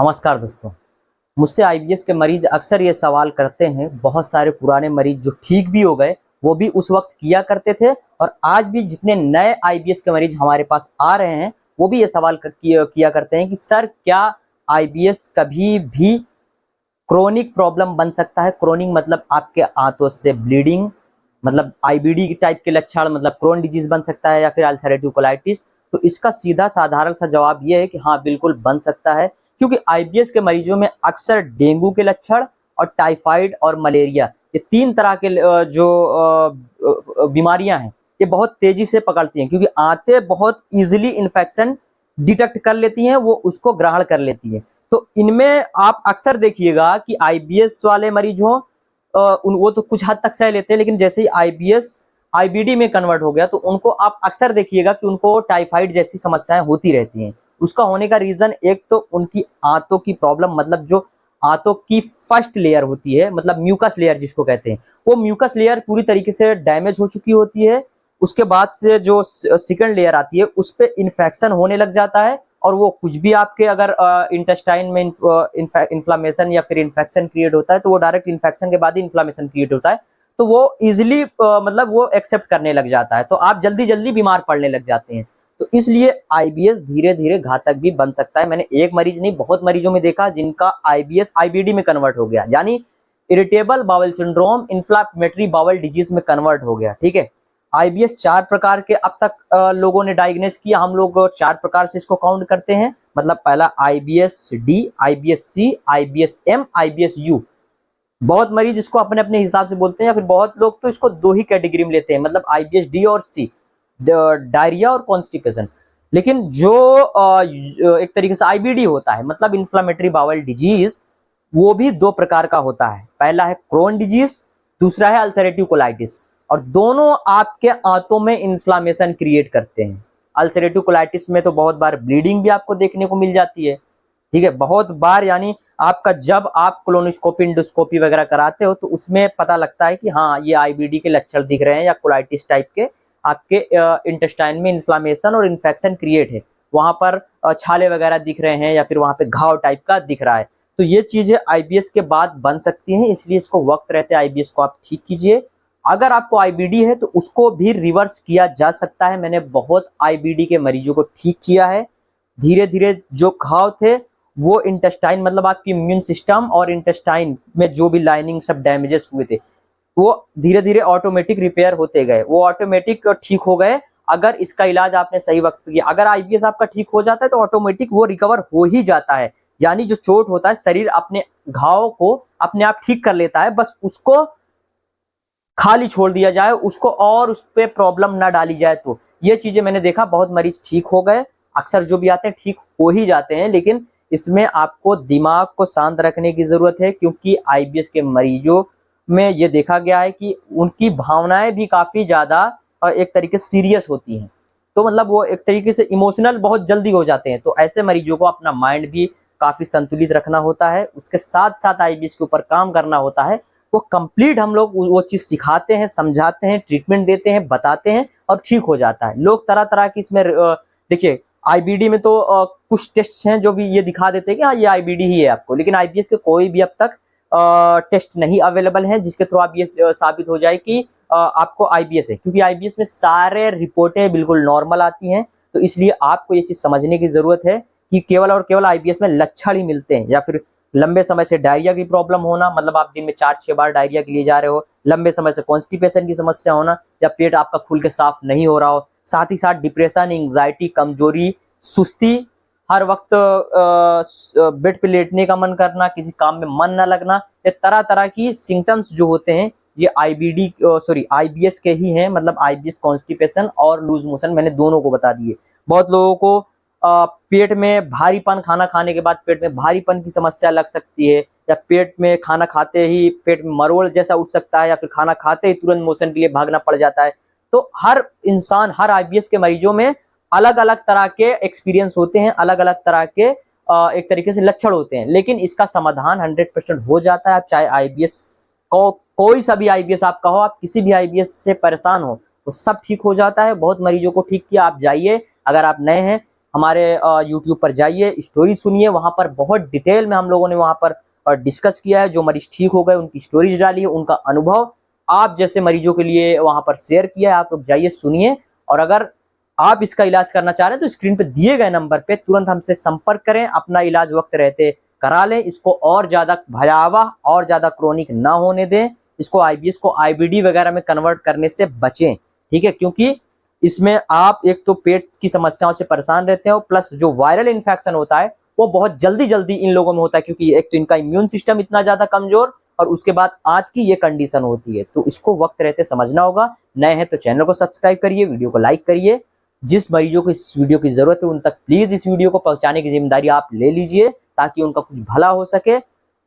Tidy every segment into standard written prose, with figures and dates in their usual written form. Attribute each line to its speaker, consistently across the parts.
Speaker 1: नमस्कार दोस्तों। मुझसे आईबीएस के मरीज अक्सर ये सवाल करते हैं। बहुत सारे पुराने मरीज जो ठीक भी हो गए वो भी उस वक्त किया करते थे, और आज भी जितने नए आईबीएस के मरीज हमारे पास आ रहे हैं वो भी ये सवाल किया करते हैं कि सर, क्या आईबीएस कभी भी क्रोनिक प्रॉब्लम बन सकता है? क्रोनिक मतलब आपके आंतों से ब्लीडिंग, मतलब आईबीडी टाइप के लक्षण, मतलब क्रोन डिजीज बन सकता है, या फिर अल्सरेटिव कोलाइटिस। तो इसका सीधा साधारण सा जवाब ये है कि हाँ, बिल्कुल बन सकता है, क्योंकि आईबीएस के मरीजों में अक्सर डेंगू के लक्षण और टाइफाइड और मलेरिया, ये तीन तरह के जो बीमारियां हैं, ये बहुत तेजी से पकड़ती हैं, क्योंकि आंतें बहुत इजीली इन्फेक्शन डिटेक्ट कर लेती हैं, वो उसको ग्रहण कर लेती है। तो इनमें आप अक्सर देखिएगा कि आईबीएस वाले मरीज हों, वो तो कुछ हद तक सह लेते हैं, लेकिन जैसे ही आईबीएस आईबीडी में कन्वर्ट हो गया तो उनको आप अक्सर देखिएगा कि उनको टाइफाइड जैसी समस्याएं होती रहती हैं। उसका होने का रीजन एक तो उनकी आंतों की प्रॉब्लम, मतलब जो आंतों की फर्स्ट लेयर होती है, मतलब म्यूकस लेयर जिसको कहते हैं, वो म्यूकस लेयर पूरी तरीके से डैमेज हो चुकी होती है। उसके बाद से जो सेकंड लेयर आती है उस पर इन्फेक्शन होने लग जाता है, और वो कुछ भी आपके अगर इंटेस्टाइन में इन्फ्लामेशन या फिर इन्फेक्शन क्रिएट होता है तो वो डायरेक्ट इन्फेक्शन के बाद ही इन्फ्लामेशन क्रिएट होता है, तो वो इजिली मतलब वो एक्सेप्ट करने लग जाता है, तो आप जल्दी जल्दी बीमार पड़ने लग जाते हैं। तो इसलिए आईबीएस धीरे धीरे घातक भी बन सकता है। मैंने एक मरीज नहीं, बहुत मरीजों में देखा जिनका आईबीएस आईबीडी में कन्वर्ट हो गया, यानी irritable bowel syndrome inflammatory bowel disease में कन्वर्ट हो गया। ठीक है, आईबीएस चार प्रकार के अब तक लोगों ने डायग्नोस किया। हम लोग चार प्रकार से इसको काउंट करते हैं। मतलब पहला IBS D, IBS C, IBS M, IBS U. बहुत मरीज इसको अपने अपने हिसाब से बोलते हैं, या फिर बहुत लोग तो इसको दो ही कैटेगरी में लेते हैं, मतलब आईबीएस डी और सी, डायरिया और कॉन्स्टिपेशन। लेकिन जो एक तरीके से आईबीडी होता है, मतलब इन्फ्लामेटरी बाउल डिजीज, वो भी दो प्रकार का होता है। पहला है क्रोन डिजीज, दूसरा है अल्सरेटिव कोलाइटिस, और दोनों आपके आंतों में इन्फ्लामेशन क्रिएट करते हैं। अल्सरेटिव कोलाइटिस में तो बहुत बार ब्लीडिंग भी आपको देखने को मिल जाती है। ठीक है, बहुत बार, यानी आपका जब आप कोलोनोस्कोपी इंडोस्कोपी वगैरह कराते हो तो उसमें पता लगता है कि हाँ, ये आईबीडी के लक्षण दिख रहे हैं, या कोलाइटिस टाइप के आपके इंटेस्टाइन में इन्फ्लामेशन और इन्फेक्शन क्रिएट है, वहां पर छाले वगैरह दिख रहे हैं, या फिर वहां पे घाव टाइप का दिख रहा है। तो ये चीजें आईबीएस के बाद बन सकती हैं, इसलिए इसको वक्त रहते आईबीएस को आप ठीक कीजिए। अगर आपको आईबीडी है तो उसको भी रिवर्स किया जा सकता है। मैंने बहुत आईबीडी के मरीजों को ठीक किया है। धीरे धीरे जो घाव थे वो इंटेस्टाइन, मतलब आपकी इम्यून सिस्टम और इंटेस्टाइन में जो भी लाइनिंग सब डैमेजेस हुए थे, वो धीरे धीरे ऑटोमेटिक रिपेयर होते गए, वो ऑटोमेटिक ठीक हो गए। अगर इसका इलाज आपने सही वक्त पे किया, अगर आईबीएस आपका ठीक हो जाता है तो ऑटोमेटिक वो रिकवर हो ही जाता है। यानी जो चोट होता है, शरीर अपने घाव को अपने आप ठीक कर लेता है, बस उसको खाली छोड़ दिया जाए, उसको और उस पर प्रॉब्लम ना डाली जाए। तो ये चीजें मैंने देखा, बहुत मरीज ठीक हो गए। अक्सर जो भी आते हैं ठीक हो ही जाते हैं, लेकिन इसमें आपको दिमाग को शांत रखने की जरूरत है, क्योंकि आईबीएस के मरीजों में ये देखा गया है कि उनकी भावनाएं भी काफी ज्यादा एक तरीके से सीरियस होती हैं। तो मतलब वो एक तरीके से इमोशनल बहुत जल्दी हो जाते हैं। तो ऐसे मरीजों को अपना माइंड भी काफी संतुलित रखना होता है, उसके साथ साथ आईबीएस के ऊपर काम करना होता है। वो कंप्लीट हम लोग वो चीज सिखाते हैं, समझाते हैं, ट्रीटमेंट देते हैं, बताते हैं, और ठीक हो जाता है। लोग तरह तरह की इसमें देखिए, आईबीडी में तो कुछ टेस्ट हैं जो भी ये दिखा देते हैं कि हाँ, ये आईबीडी ही है आपको, लेकिन आईबीएस के कोई भी अब तक टेस्ट नहीं अवेलेबल है जिसके थ्रू आप ये साबित हो जाए कि आपको आईबीएस है, क्योंकि आईबीएस में सारे रिपोर्टें बिल्कुल नॉर्मल आती हैं। तो इसलिए आपको ये चीज समझने की जरूरत है कि केवल और केवल आईबीएस में लक्षण ही मिलते हैं, या फिर लंबे समय से डायरिया की प्रॉब्लम होना, मतलब आप दिन में 4-6 बार डायरिया के लिए जा रहे हो, लंबे समय से कॉन्स्टिपेशन की समस्या होना, या पेट आपका खुल के साफ नहीं हो रहा हो, साथ ही साथ डिप्रेशन, एंग्जाइटी, कमजोरी, सुस्ती, हर वक्त बेड पे लेटने का मन करना, किसी काम में मन न लगना, ये तरह तरह की सिम्टम्स जो होते हैं ये आईबीएस के ही हैं। मतलब आईबीएस कॉन्स्टिपेशन और लूज मोशन मैंने दोनों को बता दिए। बहुत लोगों को पेट में भारीपन, खाना खाने के बाद पेट में भारीपन की समस्या लग सकती है, या पेट में खाना खाते ही पेट में मरोड़ जैसा उठ सकता है, या फिर खाना खाते ही तुरंत मोशन के लिए भागना पड़ जाता है। तो हर इंसान, हर आईबीएस के मरीजों में अलग अलग तरह के एक्सपीरियंस होते हैं, अलग अलग तरह के एक तरीके से लक्षण होते हैं, लेकिन इसका समाधान 100% हो जाता है। आप चाहे आईबीएस को, कोई सा भी आईबीएस आपका हो, आप किसी भी आईबीएस से परेशान हो, तो सब ठीक हो जाता है। बहुत मरीजों को ठीक किया। आप जाइए, अगर आप नए हैं हमारे यूट्यूब पर जाइए, स्टोरी सुनिए, वहां पर बहुत डिटेल में हम लोगों ने वहां पर डिस्कस किया है। जो मरीज ठीक हो गए उनकी स्टोरीज डाली है, उनका अनुभव आप जैसे मरीजों के लिए वहां पर शेयर किया है। आप लोग जाइए सुनिए, और अगर आप इसका इलाज करना चाह रहे हैं तो स्क्रीन पे दिए गए नंबर पे तुरंत हमसे संपर्क करें, अपना इलाज वक्त रहते करा लें। इसको और ज्यादा भयावह और ज्यादा क्रोनिक ना होने दें। इसको आईबीएस को आईबीडी वगैरह में कन्वर्ट करने से बचें, ठीक है, क्योंकि इसमें आप एक तो पेट की समस्याओं से परेशान रहते हो, प्लस जो वायरल इन्फेक्शन होता है वो बहुत जल्दी जल्दी इन लोगों में होता है, क्योंकि एक तो इनका इम्यून सिस्टम इतना ज्यादा कमजोर, और उसके बाद आंत की ये कंडीशन होती है। तो इसको वक्त रहते समझना होगा। नए हैं तो चैनल को सब्सक्राइब करिए, वीडियो को लाइक करिए। जिस मरीजों को इस वीडियो की जरूरत है उन तक प्लीज इस वीडियो को पहुंचाने की जिम्मेदारी आप ले लीजिए, ताकि उनका कुछ भला हो सके।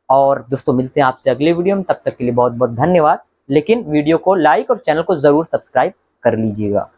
Speaker 1: और दोस्तों मिलते हैं आपसे अगले वीडियो में, तब तक के लिए बहुत बहुत धन्यवाद। लेकिन वीडियो को लाइक और चैनल को जरूर सब्सक्राइब कर लीजिएगा।